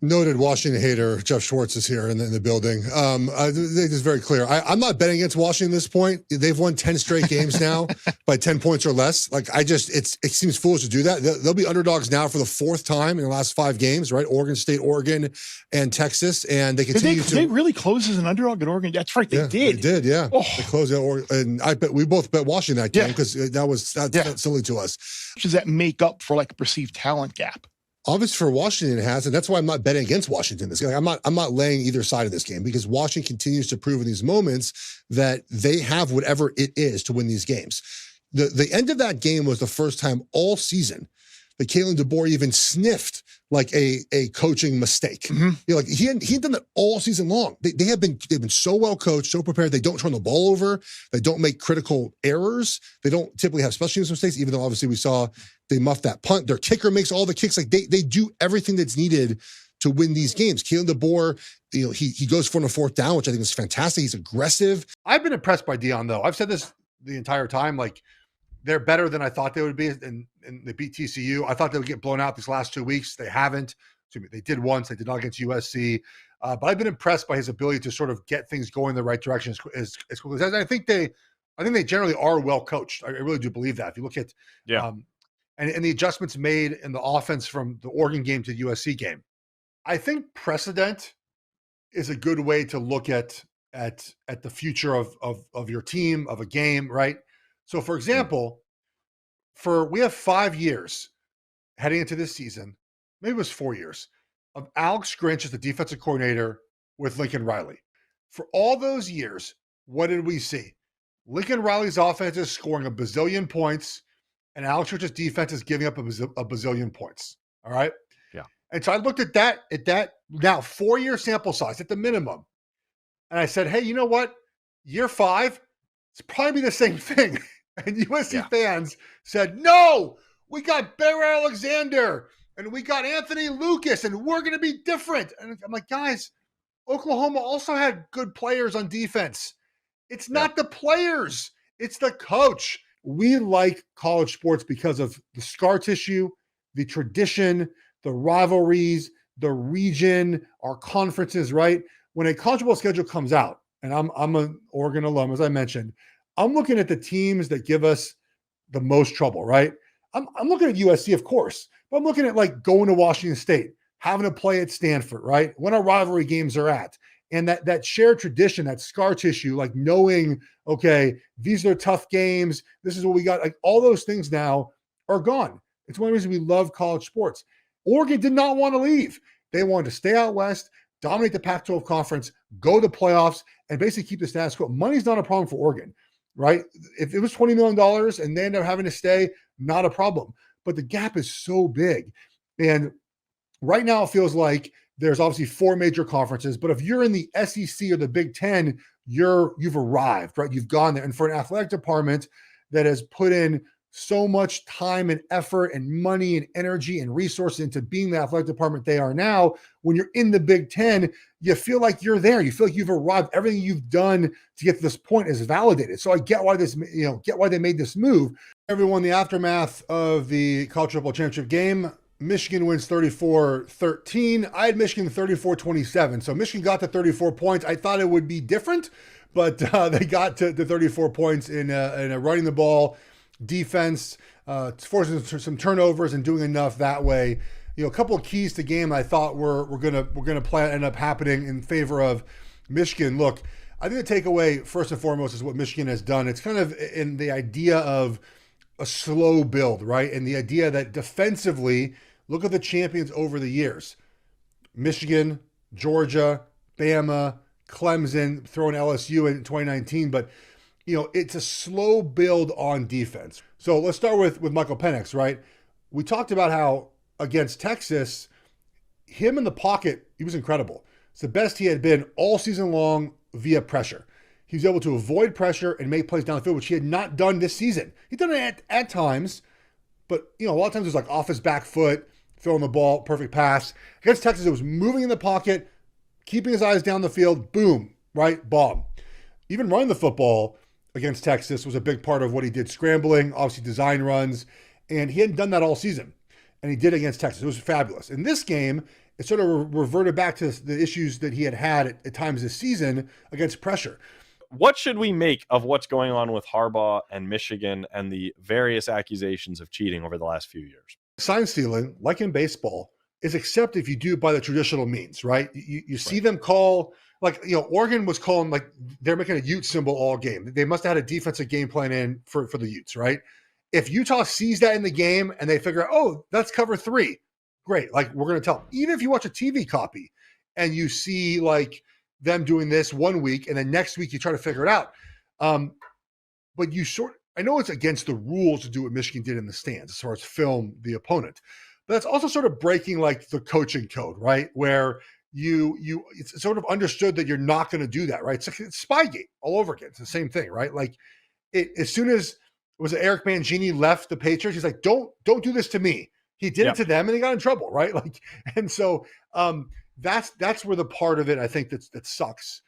Noted Washington hater Geoff Schwartz is here in the building. I think it's very clear. I'm not betting against Washington at this point. They've won 10 straight games now by 10 points or less. Like it seems foolish to do that. They'll be underdogs now for the fourth time in the last 5 games, right? Oregon State, Oregon, and Texas, and they continue to. They really closed as an underdog at Oregon. That's right, they did. They did, yeah. Oh. They closed at Oregon, and I bet we both bet Washington that game because that's silly to us. Does that make up for like a perceived talent gap? Obviously for Washington it has, and that's why I'm not betting against Washington this game. Like, I'm not laying either side of this game because Washington continues to prove in these moments that they have whatever it is to win these games. The end of that game was the first time all season that Kalen DeBoer even sniffed like a coaching mistake. Mm-hmm. You know, like he hadn't done that all season long. They've been so well coached, so prepared. They don't turn the ball over. They don't make critical errors. They don't typically have special teams mistakes, even though obviously we saw they muffed that punt. Their kicker makes all the kicks. Like they do everything that's needed to win these games. Kalen DeBoer, you know, he goes for a fourth down, which I think is fantastic. He's aggressive. I've been impressed by Deion though. I've said this the entire time. Like they're better than I thought they would be, and they beat TCU. I thought they would get blown out these last 2 weeks. They haven't. They did once. They did not against USC. But I've been impressed by his ability to sort of get things going in the right direction as quickly as I think they generally are well coached. I really do believe that. If you look at and the adjustments made in the offense from the Oregon game to the USC game, I think precedent is a good way to look at the future of your team, of a game, right? So, for example, we have 5 years heading into this season, maybe it was 4 years, of Alex Grinch as the defensive coordinator with Lincoln Riley. For all those years, what did we see? Lincoln Riley's offense is scoring a bazillion points, and Alex Grinch's defense is giving up a bazillion points. All right? Yeah. And so I looked at that now 4-year sample size at the minimum, and I said, hey, you know what? Year 5, it's probably the same thing. And USC fans said, no, we got Bear Alexander and we got Anthony Lucas and we're going to be different. And I'm like, guys, Oklahoma also had good players on defense. It's not the players. It's the coach. We like college sports because of the scar tissue, the tradition, the rivalries, the region, our conferences, right? When a college football schedule comes out, and I'm an Oregon alum, as I mentioned, I'm looking at the teams that give us the most trouble, right? I'm looking at USC, of course, but I'm looking at like going to Washington State, having to play at Stanford, right? When our rivalry games are at. And that shared tradition, that scar tissue, like knowing, okay, these are tough games. This is what we got. Like all those things now are gone. It's one of the reasons we love college sports. Oregon did not want to leave. They wanted to stay out west, dominate the Pac-12 conference, go to playoffs, and basically keep the status quo. Money's not a problem for Oregon. Right? If it was $20 million and they end up having to stay, not a problem. But the gap is so big. And right now it feels like there's obviously 4 major conferences, but if you're in the SEC or the Big Ten, you've arrived, right? You've gone there. And for an athletic department that has put in so much time and effort and money and energy and resources into being the athletic department they are now, when you're in the Big Ten, you feel like you're there. You feel like you've arrived. Everything you've done to get to this point is validated. So I get why why they made this move. Everyone, the aftermath of the college football championship game, Michigan wins 34-13. I had Michigan 34-27. So Michigan got to 34 points. I thought it would be different, but they got to 34 points in a running the ball defense, forcing some turnovers and doing enough that way. You know, a couple of keys to game I thought were gonna end up happening in favor of Michigan. Look, I think the takeaway first and foremost is what Michigan has done. It's kind of in the idea of a slow build, right? And the idea that defensively, look at the champions over the years: Michigan, Georgia, Bama, Clemson, throwing LSU in 2019, but you know, it's a slow build on defense. So let's start with Michael Penix, right? We talked about how against Texas, him in the pocket, he was incredible. It's the best he had been all season long via pressure. He was able to avoid pressure and make plays down the field, which he had not done this season. He'd done it at times, but you know, a lot of times it was like off his back foot, throwing the ball, perfect pass. Against Texas, it was moving in the pocket, keeping his eyes down the field, boom, right, bomb. Even running the football against Texas was a big part of what he did, scrambling, obviously design runs, and he hadn't done that all season, and he did against Texas. It was fabulous. In this game, it sort of reverted back to the issues that he had at times this season against pressure. What should we make of what's going on with Harbaugh and Michigan and the various accusations of cheating over the last few years? Sign stealing, like in baseball, is accepted if you do it by the traditional means, right? You see them call, like, Oregon was calling, like, they're making a Ute symbol all game. They must have had a defensive game plan in for the Utes, right? If Utah sees that in the game and they figure out, oh, that's cover 3, great. Like, we're going to tell them. Even if you watch a TV copy and you see, like, them doing this one week and then next week you try to figure it out. But I know it's against the rules to do what Michigan did in the stands as far as film the opponent, but that's also sort of breaking like the coaching code, right? Where it's sort of understood that you're not going to do that, right? It's Spygate all over again. It's the same thing, right? Like as soon as Eric Mangini left the Patriots, he's like, don't do this to me. He did it to them and he got in trouble, right? Like, and so that's where the part of it I think that sucks.